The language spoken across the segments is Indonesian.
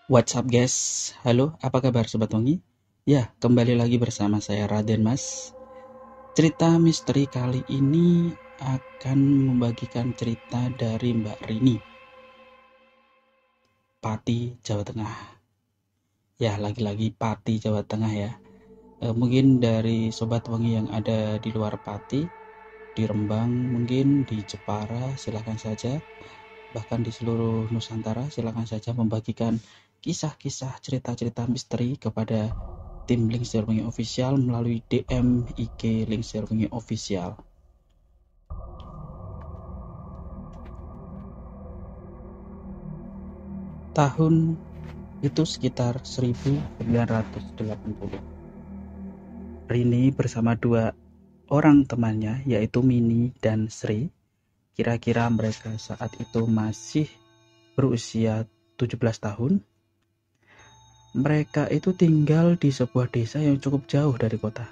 What's up guys? Halo, apa kabar Sobat Wangi? Ya, kembali lagi bersama saya Raden Mas. Cerita misteri kali ini akan membagikan cerita dari Mbak Rini, Pati, Jawa Tengah. Ya, lagi-lagi Pati, Jawa Tengah ya. Mungkin dari Sobat Wangi yang ada di luar Pati, di Rembang, mungkin di Jepara, silakan saja. Bahkan di seluruh Nusantara, silakan saja membagikan kisah-kisah cerita-cerita misteri kepada tim Linkseur Wengi Official melalui DM IG Linkseur Wengi Official. Tahun itu sekitar 1980. Rini bersama dua orang temannya yaitu Mini dan Sri. Kira-kira mereka saat itu masih berusia 17 tahun. Mereka itu tinggal di sebuah desa yang cukup jauh dari kota.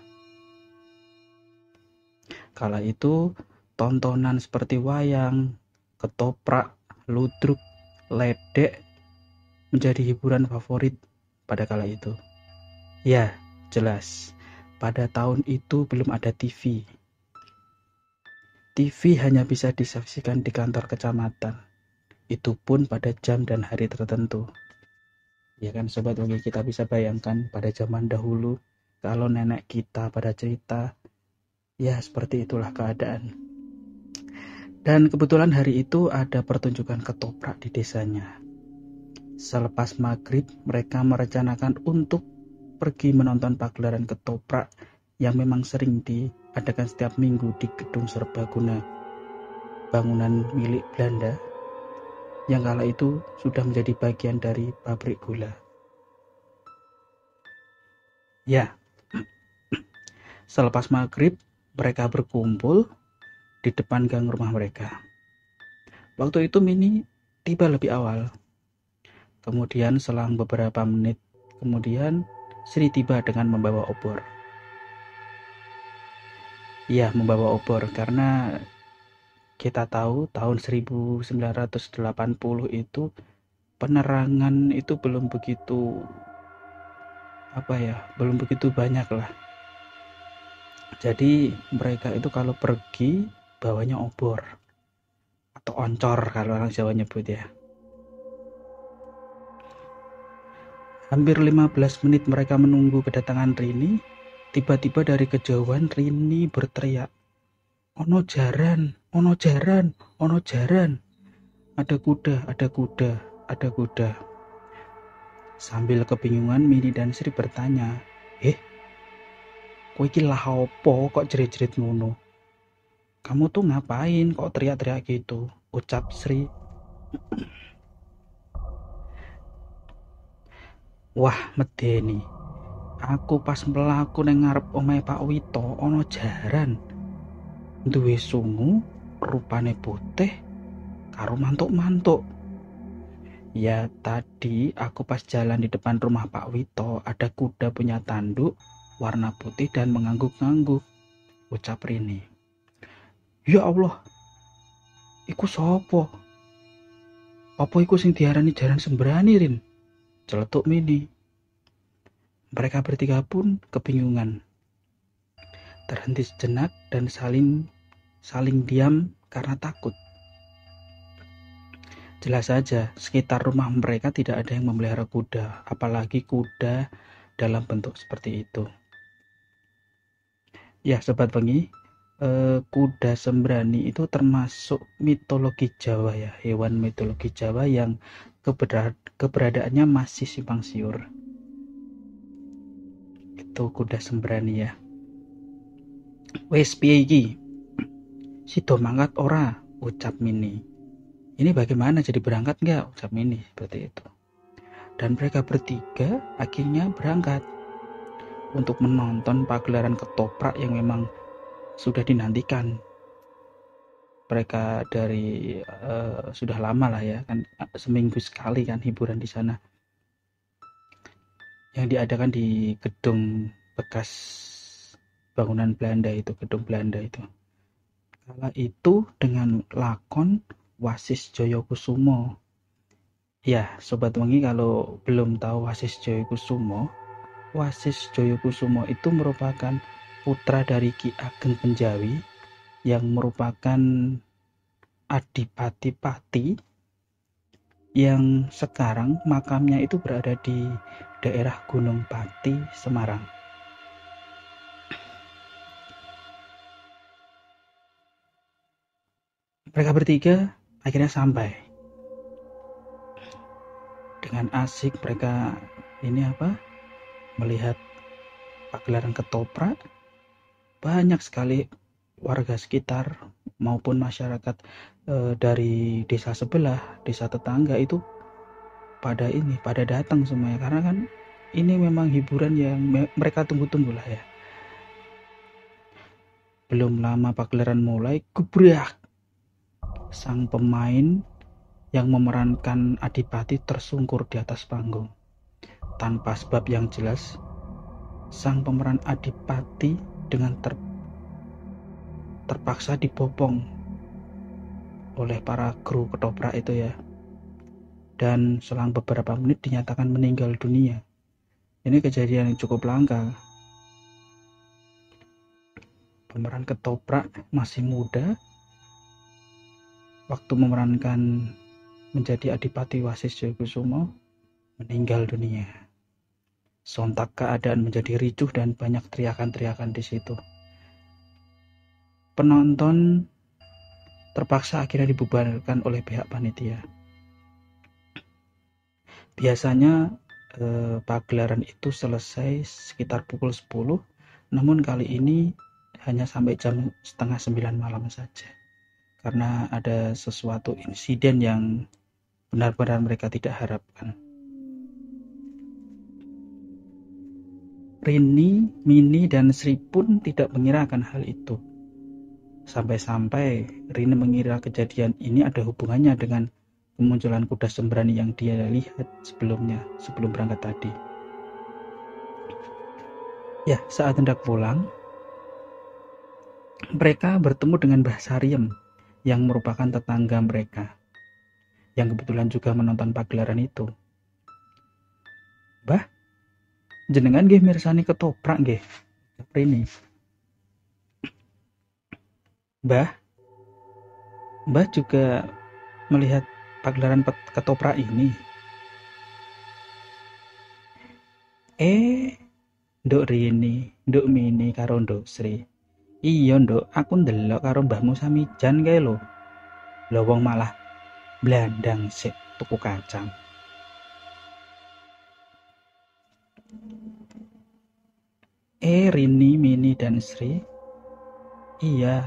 Kala itu tontonan seperti wayang, ketoprak, ludruk, ledek menjadi hiburan favorit pada kala itu. Ya, jelas. Pada tahun itu belum ada TV. TV hanya bisa disaksikan di kantor kecamatan. Itu pun pada jam dan hari tertentu. Ya kan Sobat Wangi, kita bisa bayangkan pada zaman dahulu kalau nenek kita pada cerita, ya seperti itulah keadaan. Dan kebetulan hari itu ada pertunjukan ketoprak di desanya. Selepas maghrib, mereka merencanakan untuk pergi menonton pagelaran ketoprak yang memang sering diadakan setiap minggu di gedung serbaguna, bangunan milik Belanda yang kala itu sudah menjadi bagian dari pabrik gula. Ya, selepas maghrib, mereka berkumpul di depan gang rumah mereka. Waktu itu Mini tiba lebih awal. Kemudian selang beberapa menit kemudian Sri tiba dengan membawa obor. Iya, membawa obor karena kita tahu tahun 1980 itu penerangan itu belum begitu belum begitu banyak lah. Jadi mereka itu kalau pergi bawanya obor atau oncor kalau orang Jawa nyebut ya. Hampir 15 menit mereka menunggu kedatangan Rini. Tiba-tiba dari kejauhan Rini berteriak, "Ono jaran, ono jaran, ono jaran. Ada kuda, ada kuda, ada kuda." Sambil kebingungan, Mini dan Sri bertanya, kowe iki lah opo kok jerit-jerit ngono? Kamu tuh ngapain kok teriak-teriak gitu? Ucap Sri. Wah, medeni. Aku pas melaku nang ngarep omahe Pak Wito ono jaran. Duwe sungu, rupane putih, karo mantuk-mantuk. Ya tadi aku pas jalan di depan rumah Pak Wito ada kuda punya tanduk warna putih dan mengangguk-angguk. Ucap Rini. Ya Allah, iku sopo? Apa iku sing diarani jaran sembrani, Rin? Celetuk Mini. Mereka bertiga pun kebingungan. Terhenti sejenak dan saling diam karena takut. Jelas saja, sekitar rumah mereka tidak ada yang memelihara kuda, apalagi kuda dalam bentuk seperti itu. Ya, Sobat Pengi, kuda sembrani itu termasuk mitologi Jawa ya, hewan mitologi Jawa yang keberadaannya masih simpang siur. Itu kuda sembrani ya. Wes piye iki? Sido mangkat ora? Ucap Mini. Ini bagaimana, jadi berangkat nggak? Ucap Mini seperti itu. Dan mereka bertiga akhirnya berangkat untuk menonton pagelaran ketoprak yang memang sudah dinantikan. Mereka dari sudah lama lah ya kan, seminggu sekali kan hiburan di sana. Yang diadakan di gedung bekas bangunan Belanda itu, gedung Belanda itu. Kala itu dengan lakon Wasis Joyokusumo Ya, Sobat Wengi, kalau belum tahu Wasis Joyokusumo, Wasis Joyokusumo itu merupakan putra dari Ki Ageng Penjawi yang merupakan Adipati Pati yang sekarang makamnya itu berada di daerah Gunung Pati, Semarang. Mereka bertiga akhirnya sampai. Dengan asik mereka melihat pagelaran ketoprak. Banyak sekali warga sekitar maupun masyarakat dari desa sebelah, desa tetangga itu pada datang semuanya, karena kan ini memang hiburan yang mereka tunggu-tunggu lah ya. Belum lama pagelaran mulai, gebrak, sang pemain yang memerankan Adipati tersungkur di atas panggung. Tanpa sebab yang jelas, sang pemeran Adipati dengan terpaksa dibopong oleh para kru ketoprak itu ya. Dan selang beberapa menit dinyatakan meninggal dunia. Ini kejadian yang cukup langka. Pemeran ketoprak masih muda, waktu memerankan menjadi Adipati Wasis Joyokusumo, meninggal dunia. Sontak keadaan menjadi ricuh dan banyak teriakan-teriakan di situ. Penonton terpaksa akhirnya dibubarkan oleh pihak panitia. Biasanya pagelaran itu selesai sekitar pukul 10, namun kali ini hanya sampai jam setengah 9 malam saja. Karena ada sesuatu insiden yang benar-benar mereka tidak harapkan. Rini, Mini, dan Sri pun tidak mengira akan hal itu. Sampai-sampai Rini mengira kejadian ini ada hubungannya dengan kemunculan kuda sembrani yang dia lihat sebelum berangkat tadi. Ya, saat hendak pulang, mereka bertemu dengan Mbah Sariem yang merupakan tetangga mereka, yang kebetulan juga menonton pagelaran itu. Mbah, jenengan nggih mirsani ketoprak nggih? Rini. Mbah juga melihat pagelaran ketoprak ini. Nduk Rini, Nduk Mini karo Nduk Sri. Iya, Nduk, aku ndelok karo Mbahmu Samijan kae lho. Lho wong malah blandang sik tuku kacang. Rini, Mini, dan Sri. Iya,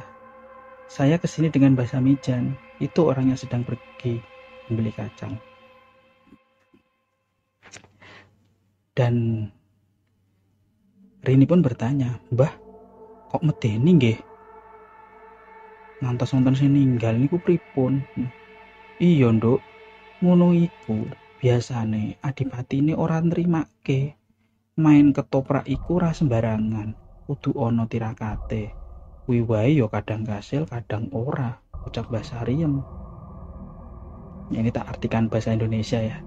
saya kesini dengan Mbah Samijan. Itu orang yang sedang pergi membeli kacang. Dan Rini pun bertanya, Mbah, kok medeni nggih? Ngantos wonten sing ninggal niku pripun? Iya, Nduk, ngono iku. Biasane adipatine ora nrimake main ketoprak iku ora sembarangan, kudu ana tirakate. Kuwi wae ya kadang kasil, kadang ora, ucap Mbah Sariem. Ini tak artikan bahasa Indonesia ya,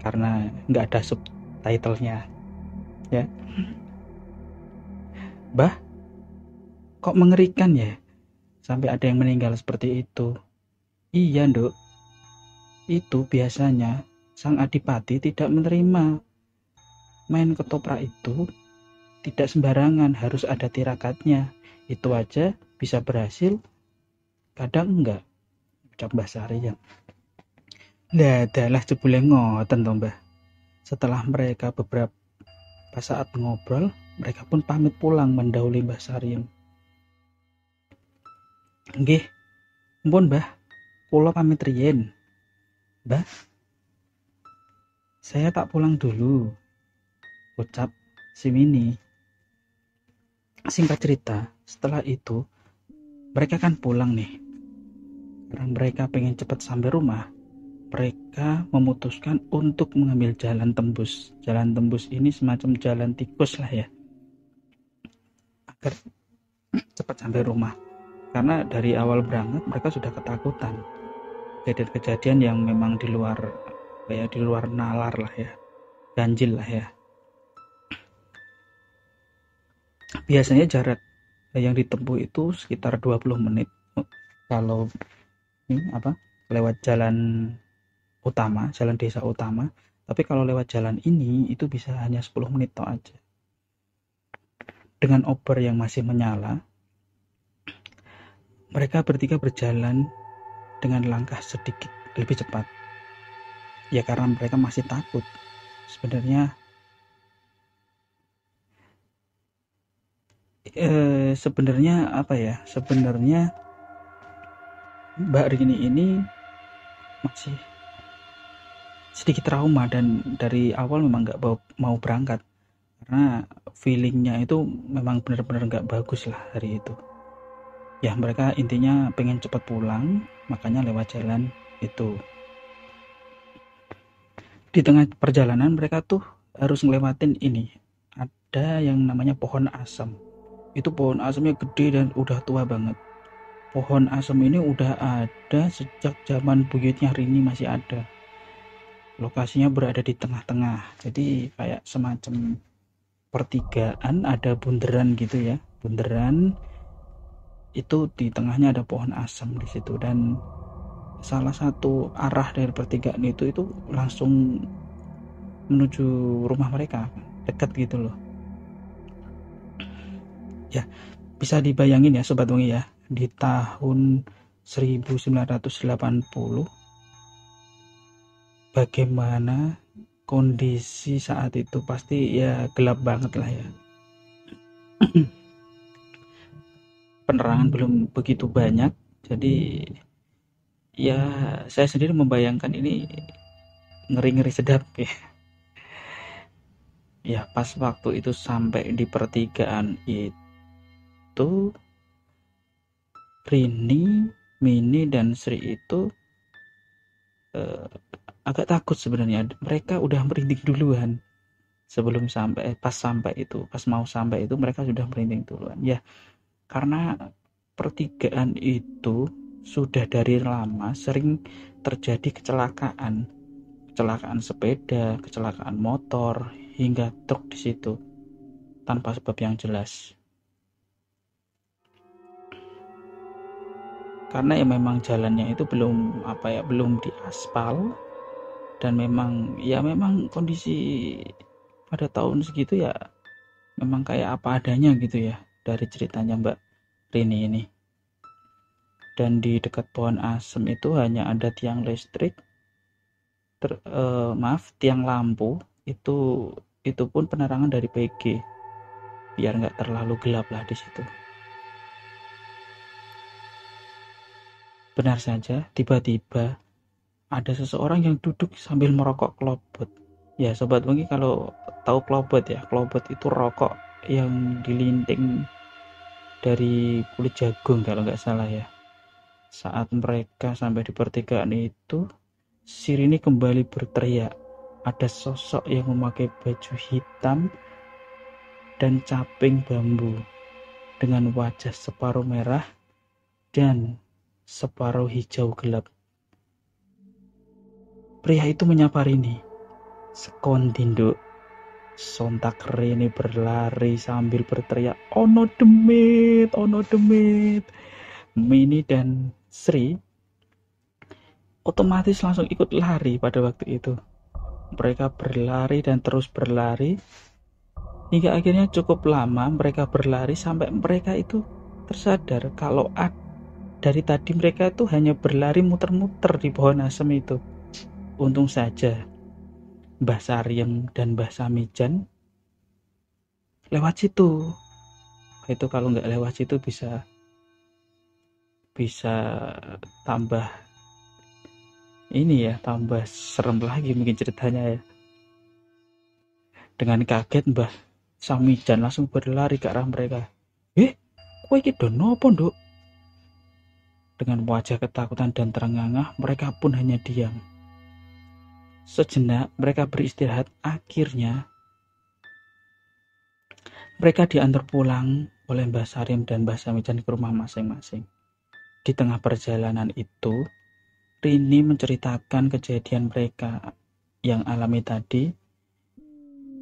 karena nggak ada subtitlenya ya. Bah, kok mengerikan ya, sampai ada yang meninggal seperti itu. Iya, Nduk, itu biasanya sang adipati tidak menerima main ketoprak itu, tidak sembarangan, harus ada tirakatnya. Itu aja bisa berhasil, kadang enggak, ucap Mbah Sariem. Lah dalah jebule ngoten to, Mbah. Setelah mereka beberapa saat ngobrol, mereka pun pamit pulang mendahului Mbah Sariem. Nggih, mpun Mbah, kula pamit riyin. Mbah, saya tak pulang dulu, ucap si Mini. Singkat cerita, setelah itu mereka kan pulang nih. Karena mereka pengen cepat sampai rumah, mereka memutuskan untuk mengambil jalan tembus. Jalan tembus ini semacam jalan tikus lah ya, agar cepat sampai rumah. Karena dari awal berangkat mereka sudah ketakutan, kejadian-kejadian yang memang di luar kayak di luar nalar lah ya, ganjil lah ya. Biasanya jarak yang ditempuh itu sekitar 20 menit kalau ini apa lewat jalan utama, jalan desa utama. Tapi kalau lewat jalan ini itu bisa hanya 10 menit toh aja. Dengan obor yang masih menyala, mereka bertiga berjalan dengan langkah sedikit lebih cepat. Ya karena mereka masih takut. Sebenarnya apa ya? Sebenarnya Mbak Rini ini masih sedikit trauma dan dari awal memang nggak mau berangkat karena feelingnya itu memang benar-benar nggak bagus lah hari itu. Ya mereka intinya pengen cepat pulang, makanya lewat jalan itu. Di tengah perjalanan mereka tuh harus ngelewatin ini, ada yang namanya pohon asam. Itu pohon asamnya gede dan udah tua banget. Pohon asam ini udah ada sejak zaman buyutnya Rini masih ada. Lokasinya berada di tengah-tengah, jadi kayak semacam pertigaan, ada bunderan gitu ya, bunderan itu di tengahnya ada pohon asam di situ, dan salah satu arah dari pertigaan itu langsung menuju rumah mereka, dekat gitu loh ya. Bisa dibayangin ya Sobat Wengi ya, di tahun 1980 bagaimana kondisi saat itu, pasti ya gelap banget lah ya. Penerangan belum begitu banyak, jadi ya saya sendiri membayangkan ini ngeri-ngeri sedap ya. Ya pas waktu itu sampai di pertigaan itu, Rini, Mini, dan Sri itu agak takut sebenarnya. Mereka udah merinding duluan sebelum sampai. Pas mau sampai itu mereka sudah merinding duluan ya, karena pertigaan itu sudah dari lama sering terjadi kecelakaan sepeda, kecelakaan motor, hingga truk di situ tanpa sebab yang jelas. Karena ya memang jalannya itu belum diaspal, dan memang kondisi pada tahun segitu ya memang kayak apa adanya gitu ya dari ceritanya Mbak Rini ini. Dan di dekat pohon asem itu hanya ada tiang listrik, tiang lampu itu pun penerangan dari PG biar nggak terlalu gelap lah di situ. Benar saja, tiba-tiba ada seseorang yang duduk sambil merokok klobot. Ya Sobat Wengi kalau tahu klobot ya, klobot itu rokok yang dilinting dari kulit jagung kalau nggak salah ya. Saat mereka sampai di pertigaan itu, Sirini kembali berteriak. Ada sosok yang memakai baju hitam dan caping bambu dengan wajah separuh merah dan separuh hijau gelap. Pria itu menyapa Rini. Sekondindo. Sontak Rini berlari sambil berteriak, "Ono demit, ono demit." Mini dan Sri otomatis langsung ikut lari pada waktu itu. Mereka berlari dan terus berlari hingga akhirnya cukup lama mereka berlari sampai mereka itu tersadar kalau dari tadi mereka itu hanya berlari muter-muter di pohon asem itu. Untung saja Mbah Sariem dan Mbah Samijan lewat situ. Itu kalau nggak lewat situ bisa tambah tambah serem lagi mungkin ceritanya ya. Dengan kaget Mbah Samijan langsung berlari ke arah mereka. Kowe iki do nopo, Nduk? Dengan wajah ketakutan dan terengah-engah, mereka pun hanya diam. Sejenak mereka beristirahat. Akhirnya mereka diantar pulang oleh Mbah Sarim dan Mbah Samijan ke rumah masing-masing. Di tengah perjalanan itu, Rini menceritakan kejadian mereka yang alami tadi,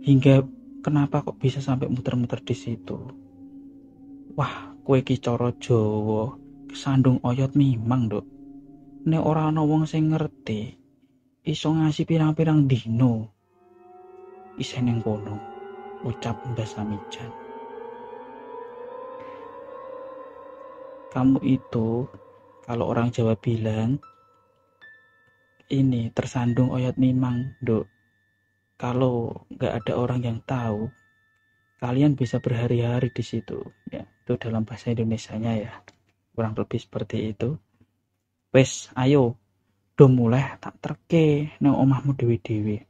hingga kenapa kok bisa sampai muter-muter di situ. Wah, kowe iki cara Jawa kesandung oyot mimang, Nduk. Nek ora ana wong sing ngerti, iso ngasih pirang-pirang dino isih ning kono, ucap Mbah Samijan. Kamu itu, kalau orang Jawa bilang, ini tersandung oyot mimang, Nduk. Kalau nggak ada orang yang tahu, kalian bisa berhari-hari di situ. Ya, itu dalam bahasa Indonesianya ya. Kurang lebih seperti itu. Wes, ayo, do mulai tak terke nang omahmu dewe-dewe.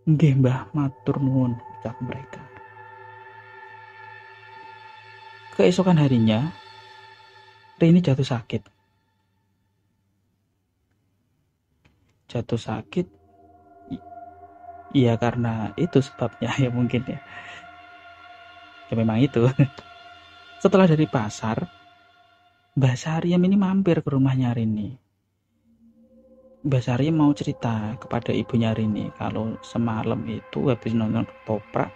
Nggih, Mbah, matur nuwun, ucap mereka. Keesokan harinya, Rini jatuh sakit. Jatuh sakit, iya karena itu sebabnya ya mungkin ya. Ya memang itu. Setelah dari pasar, Mbah Sariem ini mampir ke rumahnya Rini. Mbah Sariem mau cerita kepada ibunya Rini kalau semalam itu habis nonton ketoprak,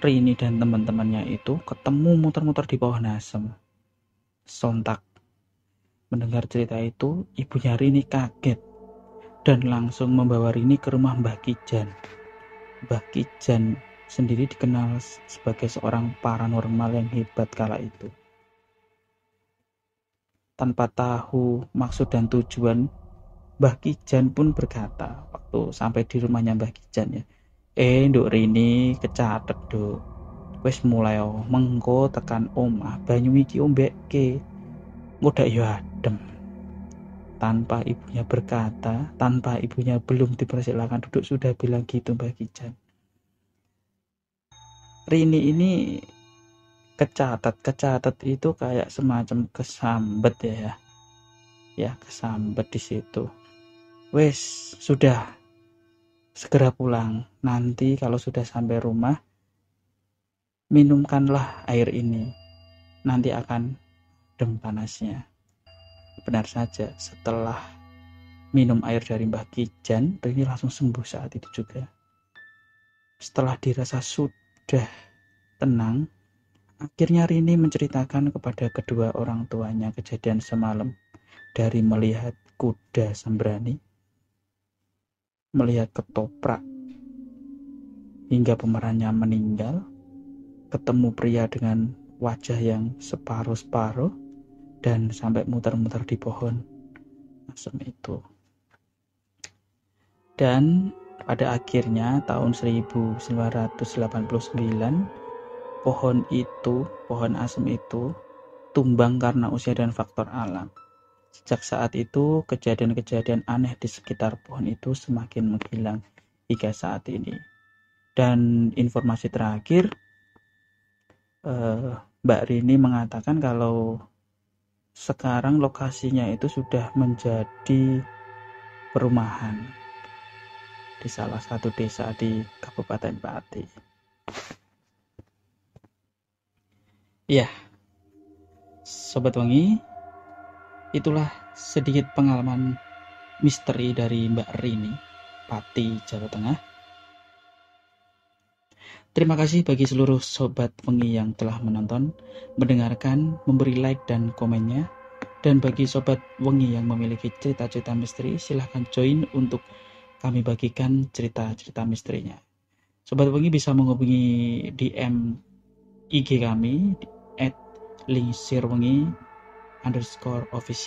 Rini dan teman-temannya itu ketemu muter-muter di pohon asem. Sontak mendengar cerita itu, ibunya Rini kaget dan langsung membawa Rini ke rumah Mbah Kijan. Mbah Kijan sendiri dikenal sebagai seorang paranormal yang hebat kala itu. Tanpa tahu maksud dan tujuan, Mbah Kijan pun berkata waktu sampai di rumahnya Mbah Kijan ya, Nduk Rini kecatet Nduk. Wis mulai mengko tekan omah banyu iki ombekke. Ngodak yo adem. Tanpa ibunya berkata, tanpa ibunya belum dipersilakan duduk sudah bilang gitu Mbah Kijan. Rini ini kecatat itu kayak semacam kesambet ya. Ya, kesambet di situ. Wes, sudah segera pulang. Nanti kalau sudah sampai rumah, minumkanlah air ini. Nanti akan adem panasnya. Benar saja, setelah minum air dari Mbah Kijan, Rini langsung sembuh saat itu juga. Setelah dirasa sudah tenang, akhirnya Rini menceritakan kepada kedua orang tuanya kejadian semalam. Dari melihat kuda sembrani, melihat ketoprak, hingga pemerannya meninggal, ketemu pria dengan wajah yang separuh-separuh, dan sampai muter-muter di pohon asem itu. Dan pada akhirnya tahun 1989, pohon asem itu tumbang karena usia dan faktor alam. Sejak saat itu, kejadian-kejadian aneh di sekitar pohon itu semakin menghilang hingga saat ini. Dan informasi terakhir, Mbak Rini mengatakan kalau sekarang lokasinya itu sudah menjadi perumahan di salah satu desa di Kabupaten Pati. Ya, Sobat Wengi, itulah sedikit pengalaman misteri dari Mbak Rini, Pati, Jawa Tengah. Terima kasih bagi seluruh Sobat Wengi yang telah menonton, mendengarkan, memberi like dan komennya. Dan bagi Sobat Wengi yang memiliki cerita-cerita misteri, silahkan join untuk kami bagikan cerita-cerita misterinya. Sobat Wengi bisa menghubungi DM IG kami @lingsirwengi_official.